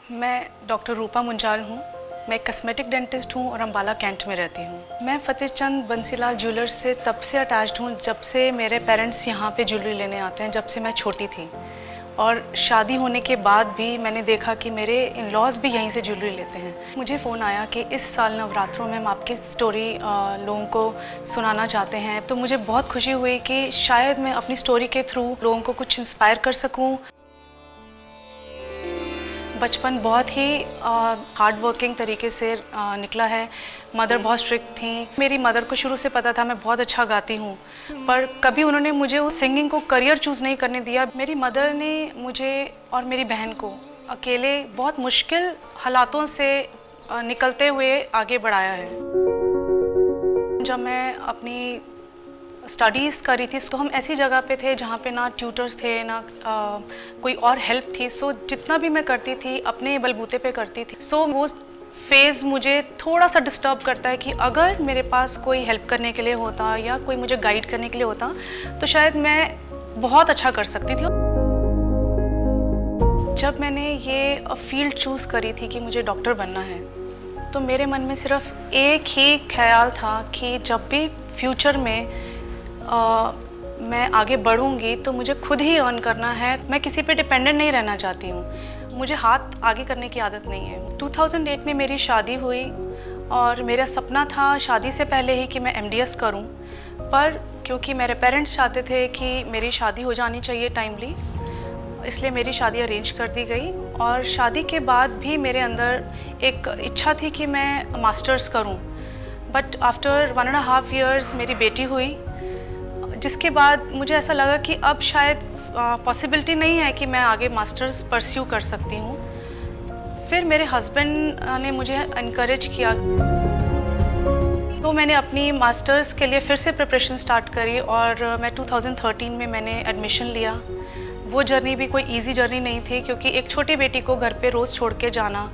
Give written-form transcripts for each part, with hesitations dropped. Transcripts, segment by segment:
मैं डॉक्टर रूपा मुंजाल हूँ। मैं कॉस्मेटिक डेंटिस्ट हूँ और अम्बाला कैंट में रहती हूँ। मैं फतेह चंद बंसीलाल ज्वेलर्स से तब से अटैच्ड हूँ जब से मेरे पेरेंट्स यहाँ पे ज्वेलरी लेने आते हैं, जब से मैं छोटी थी। और शादी होने के बाद भी मैंने देखा कि मेरे इन लॉज भी यहीं से ज्वेलरी लेते हैं। मुझे फ़ोन आया कि इस साल नवरात्रों में हम आपकी स्टोरी लोगों को सुनाना चाहते हैं, तो मुझे बहुत खुशी हुई कि शायद मैं अपनी स्टोरी के थ्रू लोगों को कुछ इंस्पायर कर सकूं। बचपन बहुत ही हार्ड वर्किंग तरीके से निकला है। मदर बहुत स्ट्रिक्ट थी। मेरी मदर को शुरू से पता था मैं बहुत अच्छा गाती हूँ, पर कभी उन्होंने मुझे उस सिंगिंग को करियर चूज़ नहीं करने दिया। मेरी मदर ने मुझे और मेरी बहन को अकेले बहुत मुश्किल हालातों से निकलते हुए आगे बढ़ाया है। जब मैं अपनी स्टडीज़ कर रही थी तो हम ऐसी जगह पे थे जहाँ पे ना ट्यूटर्स थे, ना कोई और हेल्प थी। सो जितना भी मैं करती थी अपने बलबूते पे करती थी। सो वो फेज़ मुझे थोड़ा सा डिस्टर्ब करता है कि अगर मेरे पास कोई हेल्प करने के लिए होता या कोई मुझे गाइड करने के लिए होता तो शायद मैं बहुत अच्छा कर सकती थी। जब मैंने ये फील्ड चूज़ करी थी कि मुझे डॉक्टर बनना है, तो मेरे मन में सिर्फ एक ही ख्याल था कि जब भी फ्यूचर में मैं आगे बढ़ूंगी तो मुझे खुद ही अर्न करना है। मैं किसी पे डिपेंडेंट नहीं रहना चाहती हूँ। मुझे हाथ आगे करने की आदत नहीं है। 2008 में मेरी शादी हुई और मेरा सपना था शादी से पहले ही कि मैं MDS करूँ, पर क्योंकि मेरे पेरेंट्स चाहते थे कि मेरी शादी हो जानी चाहिए टाइमली, इसलिए मेरी शादी अरेंज कर दी गई। और शादी के बाद भी मेरे अंदर एक इच्छा थी कि मैं मास्टर्स करूं, बट आफ्टर 1.5 years मेरी बेटी हुई, जिसके बाद मुझे ऐसा लगा कि अब शायद पॉसिबिलिटी नहीं है कि मैं आगे मास्टर्स परस्यू कर सकती हूँ। फिर मेरे हस्बैंड ने मुझे इनकरेज किया, तो मैंने अपनी मास्टर्स के लिए फिर से प्रिपरेशन स्टार्ट करी और मैं 2013 में मैंने एडमिशन लिया। वो जर्नी भी कोई इजी जर्नी नहीं थी, क्योंकि एक छोटी बेटी को घर पे रोज़ छोड़ के जाना,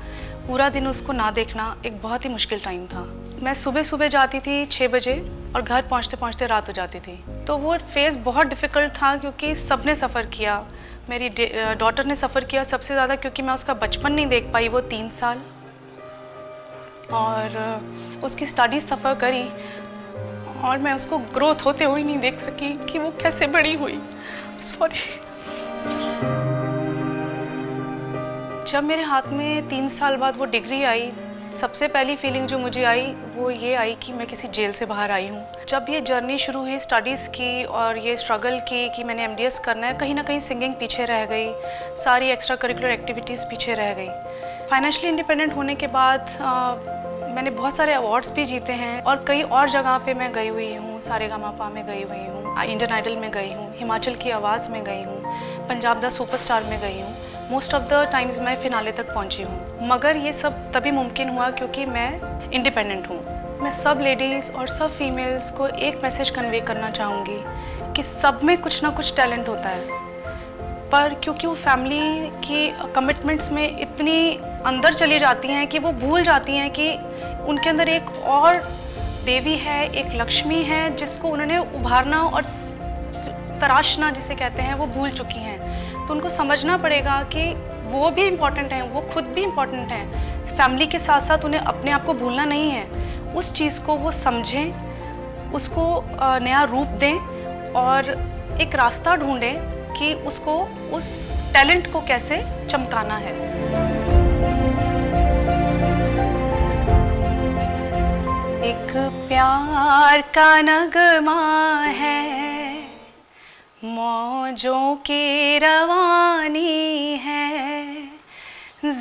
पूरा दिन उसको ना देखना एक बहुत ही मुश्किल टाइम था। मैं सुबह सुबह जाती थी 6 बजे और घर पहुंचते पहुंचते रात हो जाती थी। तो वो फेज़ बहुत डिफ़िकल्ट था, क्योंकि सबने सफ़र किया। मेरी डॉटर ने सफ़र किया सबसे ज़्यादा, क्योंकि मैं उसका बचपन नहीं देख पाई वो 3 साल, और उसकी स्टडीज़ सफ़र करी और मैं उसको ग्रोथ होते हुए नहीं देख सकी कि वो कैसे बड़ी हुई। सॉरी। जब मेरे हाथ में 3 साल बाद वो डिग्री आई, सबसे पहली फीलिंग जो मुझे आई वो ये आई कि मैं किसी जेल से बाहर आई हूँ। जब ये जर्नी शुरू हुई स्टडीज़ की और ये स्ट्रगल की कि मैंने MDS करना है, कहीं ना कहीं सिंगिंग पीछे रह गई, सारी एक्स्ट्रा करिकुलर एक्टिविटीज़ पीछे रह गई। फाइनेंशियली इंडिपेंडेंट होने के बाद मैंने बहुत सारे अवार्ड्स भी जीते हैं और कई और जगह पे मैं गई हुई हूँ। सारेगामापा में गई हुई हूँ, इंडियन आइडल में गई हूँ, हिमाचल की आवाज़ में गई हूँ, पंजाब दा सुपरस्टार में गई हूँ। मोस्ट ऑफ द टाइम्स मैं फिनाले तक पहुँची हूँ। मगर ये सब तभी मुमकिन हुआ क्योंकि मैं इंडिपेंडेंट हूँ। मैं सब लेडीज़ और सब फीमेल्स को एक मैसेज कन्वे करना चाहूँगी कि सब में कुछ ना कुछ टैलेंट होता है, पर क्योंकि वो फैमिली की कमिटमेंट्स में इतनी अंदर चली जाती हैं कि वो भूल जाती हैं कि उनके अंदर एक और देवी है, एक लक्ष्मी है, जिसको उन्होंने उभारना और तराशना जिसे कहते हैं वो भूल चुकी हैं। तो उनको समझना पड़ेगा कि वो भी इम्पॉर्टेंट हैं, वो खुद भी इम्पॉर्टेंट हैं। फैमिली के साथ साथ उन्हें अपने आप को भूलना नहीं है। उस चीज़ को वो समझें, उसको नया रूप दें और एक रास्ता ढूंढें कि उसको उस टैलेंट को कैसे चमकाना है। एक प्यार का नगमा है, मौजों की रवानी है,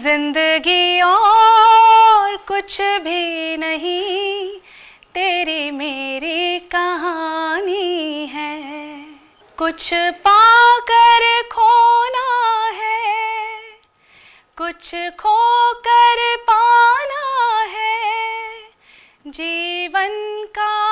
जिंदगी और कुछ भी नहीं, तेरी मेरी कहानी है। कुछ पाकर खोना है, कुछ खोकर पाना है, जीवन का